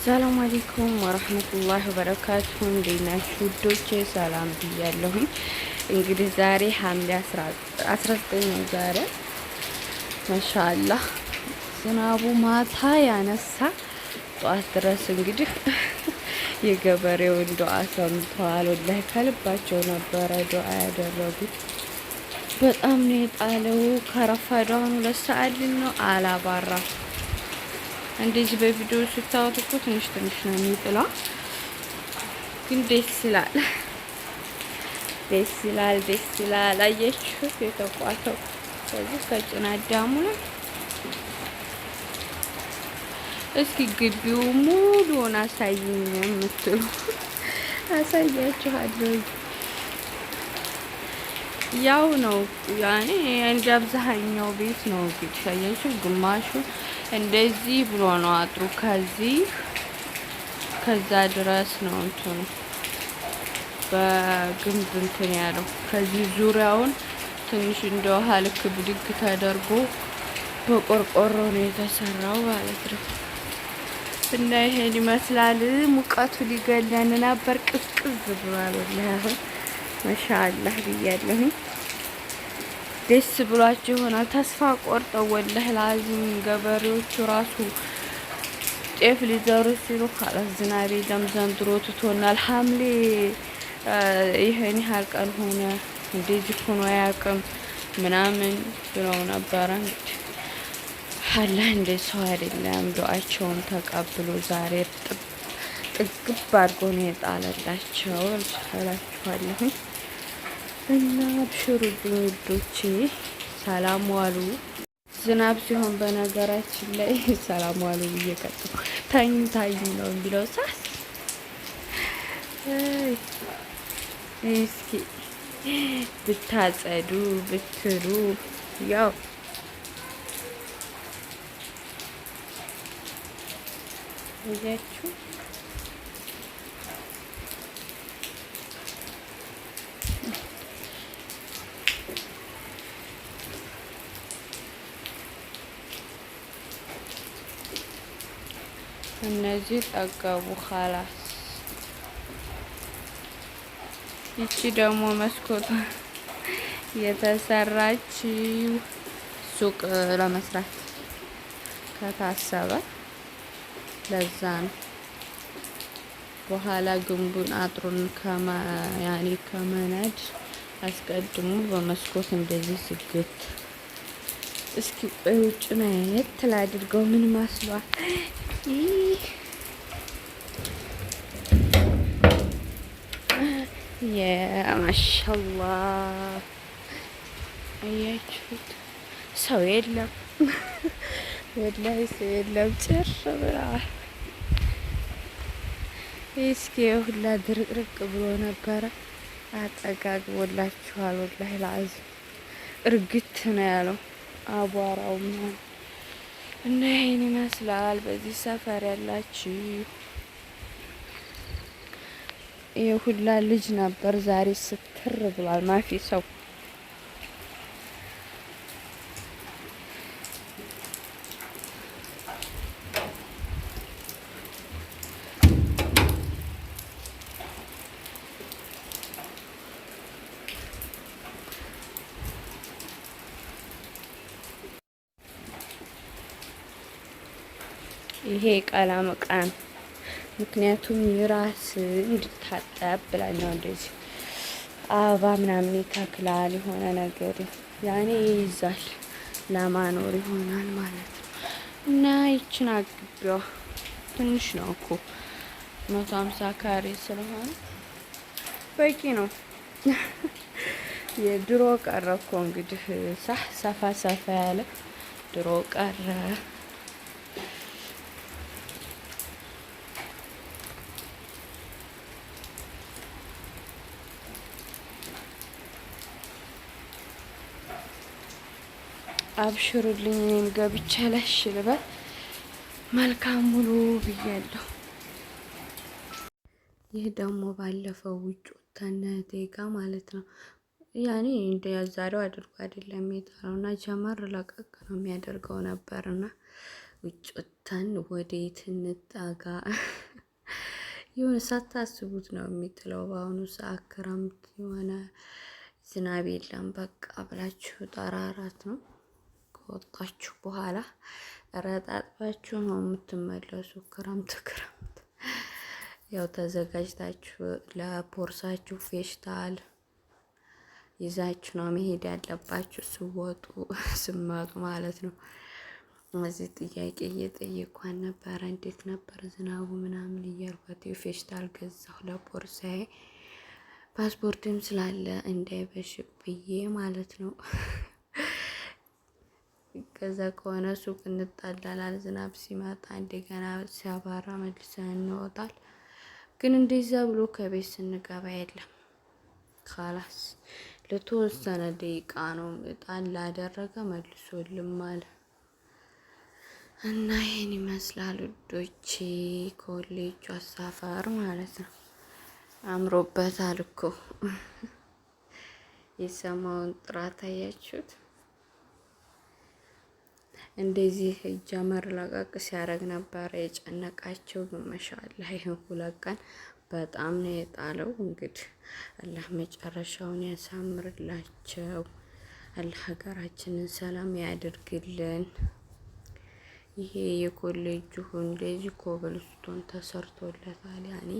ሰላም አለይኩም ወራህመቱላሂ ወበረካቱሁ። እንዴት ናችሁ ውዶቼ? ሰላም ብያለሁኝ። እንግዲህ ዛሬ ሐምሌ 19 ነው። ዛሬ ማሻአላህ ዝናቡ ማታ ያነሳ ጧት ድረስ እንግዲህ የገበሬውን ዱዓ ሰምተዋል። ወላሂ ከልባቸው ነበረ ዱዓ ያደረጉት። በጣም ነው የጣለው። ከረፋዱ አሁን 2 ሰዓት ነው አላባራም። እንደዚህ በቪዲዮ ስታወጡ እኮ ትንሽ ትንሽ ነው የሚጥለው፣ ግን ደስ ይላል፣ ደስ ይላል፣ ደስ ይላል። አያችሁ የተቋተው ከዚህ ከጭና አዳሙ ነው። እስኪ ግቢው ሙሉውን አሳይኝ የምትሉ አሳያችኋለሁ። ያው ነው ያኔ እንደ አብዛኛው ቤት ነው እንግዲህ አያችሁ። ግማሹ እንደዚህ ብሎ ነው አጥሩ ከዛ ድረስ ነው እንትኑ በግንብ እንትን ያለው። ከዚህ ዙሪያውን ትንሽ እንደ ውሃ ልክ ብድግ ተደርጎ በቆርቆሮ ነው የተሰራው ማለት ነው። እና ይሄን ይመስላል። ሙቀቱ ሊገለን ነበር፣ ቅዝቅዝ ብሏል። ወላሂ ማሻአላህ ብያለሁኝ። ደስ ብሏቸው ይሆናል። ተስፋ ቆርጠው ወላሂ ላዚም ገበሬዎቹ ራሱ ጤፍ ሊዘሩ ሲሉ ካላስ ዝናብ የለም ዘንድሮ ትቶናል፣ ሐምሌ ይሄን ያህል ቀን ሆነ እንደዚህ ሆኖ አያውቅም ምናምን ብለው ነበረ። እንግዲህ አላህ እንደ ሰው አይደለም፣ ዱዓቸውን ተቀብሎ ዛሬ ጥግብ አድርጎ ነው የጣለላቸው እላችኋለሁ። እና አብሽሩልኝ ውዶቼ፣ ሰላም ዋሉ። ዝናብ ሲሆን በነገራችን ላይ ሰላም ዋሉ ብዬ ቀጥሎ ታኝ ነው የሚለው ሳስ። እስኪ ብታጸዱ ብትሉ ያው እያችሁ እነዚህ ጠገቡ ኻላስ። ይቺ ደግሞ መስኮት የተሰራችው ሱቅ ለመስራት ከታሰበ ለዛ ነው። በኋላ ግንቡን አጥሩን ከመናድ አስቀድሞ በመስኮት እንደዚህ ስግት። እስኪ ውጭ ማየት ላድርገው ምን መስሏል? ማሻአላህ አያችሁት? ሰው የለም ወላሂ ሰው የለም፣ ጭር ብለዋል። እስኪ ሁላ ድርቅርቅ ብሎ ነበረ፣ አጠጋግቦላችኋል። ወላሂ ለአዚም እርግት ነው ያለው አቧራው ምናምን። እና ይሄን ይመስላል። በዚህ ሰፈር ያላችሁ የሁላ ልጅ ነበር ዛሬ ስትር ብሏል። ማፊ ሰው ይሄ ቀለም ዕቃ ነው። ምክንያቱም የራስ እንድታጠብ ብላኝ ነው። እንደዚህ አበባ ምናምን ይተክላል፣ የሆነ ነገር ያኔ ይይዛል፣ ለማኖር ይሆናል ማለት ነው። እና ይችን አግቢዋ ትንሽ ነው እኮ 150 ካሬ ስለሆነ በቂ ነው። የድሮ ቀረ እኮ እንግዲህ ሰፋ ያለ ድሮ ቀረ። አብሽሩልኝ፣ እኔም ገብቼ ለሽ ልበል። መልካም ሙሉ ብያለሁ። ይህ ደግሞ ባለፈው ውጭ ተነቴ ጋ ማለት ነው። ያኔ እንደ ያዛሬው አድርጎ አይደለም የጣለው እና ጀመር ለቀቅ ነው የሚያደርገው ነበርና ውጭ ወጥተን ወዴት እንጠጋ? የሆነ ሳታስቡት ነው የሚጥለው። በአሁኑ ሰዓት ክረምት የሆነ ዝናብ የለም በቃ ብላችሁ ጠራራት ነው። ከወጣችሁ በኋላ ረጣጥባችሁ ነው የምትመለሱ። ክረምት ያው ተዘጋጅታችሁ ለፖርሳችሁ ፌስታል ይዛችሁ ነው መሄድ ያለባችሁ ስወጡ ስመጡ ማለት ነው። እዚህ ጥያቄ እየጠየኳን ነበረ፣ እንዴት ነበር ዝናቡ ምናምን እያልኳት ፌስታል ገዛሁ ለፖርሳዬ፣ ፓስፖርትም ስላለ እንዳይበሽቅ ብዬ ማለት ነው። ከዛ ከሆነ ሱቅ እንጣላላል፣ ዝናብ ሲመጣ እንደገና ሲያባራ መልሰን እንወጣል። ግን እንደዛ ብሎ ከቤት ስንገባ የለም ካላስ ለተወሰነ ደቂቃ ነው ጣል ላደረገ መልሶ ልማል እና ይሄን ይመስላል ውዶቼ፣ ኮሌጁ አሳፋር ማለት ነው። አምሮበታል እኮ የሰማውን ጥራት አያችሁት? እንደዚህ ጀመር ለቀቅ ሲያደርግ ነበር የጨነቃቸው። በመሻአላህ ይሄን 2 ቀን በጣም ነው የጣለው። እንግዲህ አላህ መጨረሻውን ያሳምርላቸው። አላህ ሀገራችንን ሰላም ያድርግልን። ይሄ የኮሌጁ እንደዚህ ኮብልስቶን ተሰርቶለታል። ያኔ